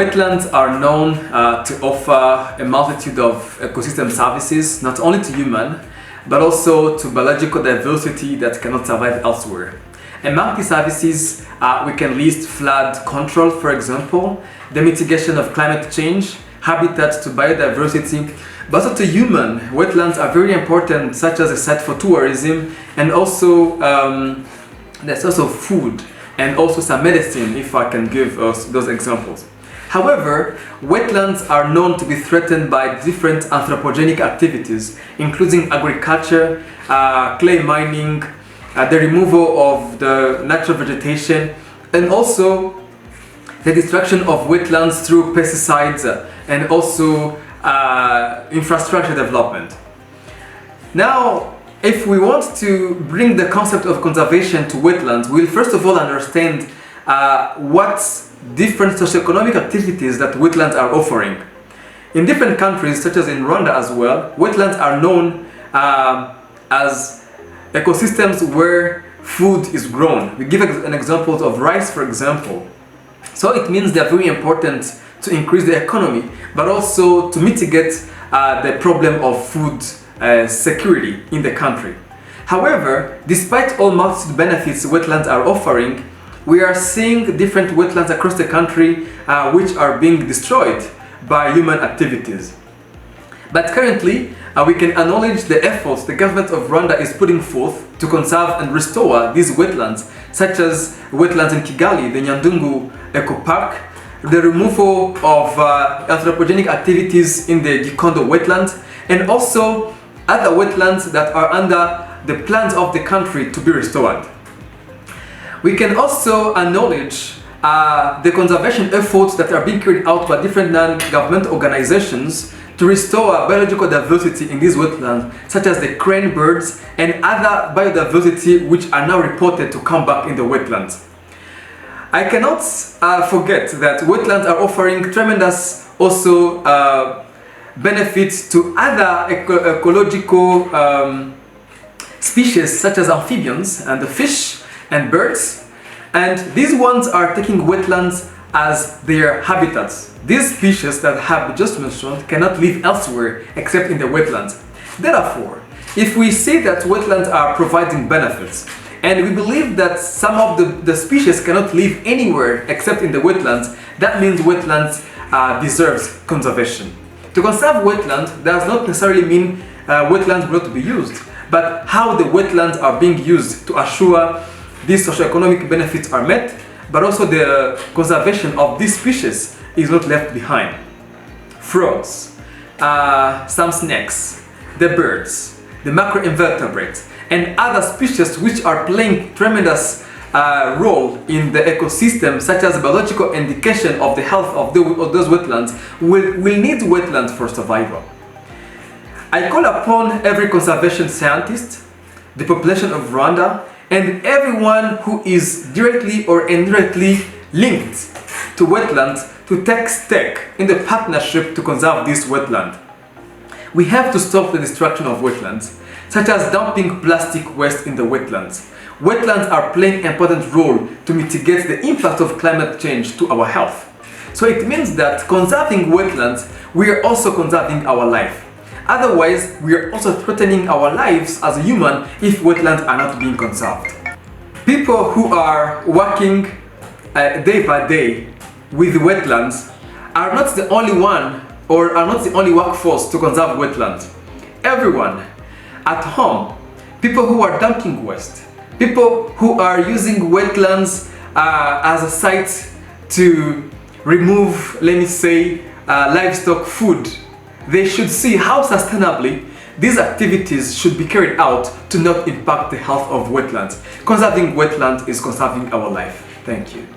Wetlands are known to offer a multitude of ecosystem services, not only to human, but also to biological diversity that cannot survive elsewhere. Among these services, we can list flood control, for example, the mitigation of climate change, habitat to biodiversity, but also to human. Wetlands are very important, such as a site for tourism, and also there's also food and also some medicine, if I can give us those examples. However, wetlands are known to be threatened by different anthropogenic activities, including agriculture, clay mining, the removal of the natural vegetation, and also the destruction of wetlands through pesticides and also infrastructure development. Now, if we want to bring the concept of conservation to wetlands, we'll first of all understand what different socioeconomic activities that wetlands are offering. In different countries, such as in Rwanda as well, wetlands are known as ecosystems where food is grown. We give an example of rice, for example. So it means they're very important to increase the economy, but also to mitigate the problem of food security in the country. However, despite all multiple benefits wetlands are offering, we are seeing different wetlands across the country which are being destroyed by human activities. But currently, we can acknowledge the efforts the government of Rwanda is putting forth to conserve and restore these wetlands, such as wetlands in Kigali, the Nyandungu Eco Park, the removal of anthropogenic activities in the Gikondo wetland, and also other wetlands that are under the plans of the country to be restored. We can also acknowledge the conservation efforts that are being carried out by different non-government organizations to restore biological diversity in these wetlands, such as the crane birds and other biodiversity which are now reported to come back in the wetlands. I cannot forget that wetlands are offering tremendous also benefits to other ecological species, such as amphibians and the fish and birds, and these ones are taking wetlands as their habitats. These species that have just mentioned cannot live elsewhere except in the wetlands. Therefore, if we say that wetlands are providing benefits, and we believe that some of the species cannot live anywhere except in the wetlands, that means wetlands deserves conservation. To conserve wetlands does not necessarily mean wetlands will not be used, but how the wetlands are being used to assure these socioeconomic benefits are met, but also the conservation of these species is not left behind. Frogs, some snakes, the birds, the macroinvertebrates, and other species which are playing tremendous role in the ecosystem, such as biological indication of the health of those wetlands, will need wetlands for survival. I call upon every conservation scientist, the population of Rwanda, and everyone who is directly or indirectly linked to wetlands to take stake in the partnership to conserve this wetland. We have to stop the destruction of wetlands, such as dumping plastic waste in the wetlands. Wetlands are playing an important role to mitigate the impact of climate change to our health. So it means that conserving wetlands, we are also conserving our life. Otherwise, we are also threatening our lives as a human if wetlands are not being conserved. People who are working day by day with wetlands are not the only one or are not the only workforce to conserve wetlands. Everyone at home, people who are dumping waste, people who are using wetlands as a site to remove, let me say, livestock food, they should see how sustainably these activities should be carried out to not impact the health of wetlands. Conserving wetlands is conserving our life. Thank you.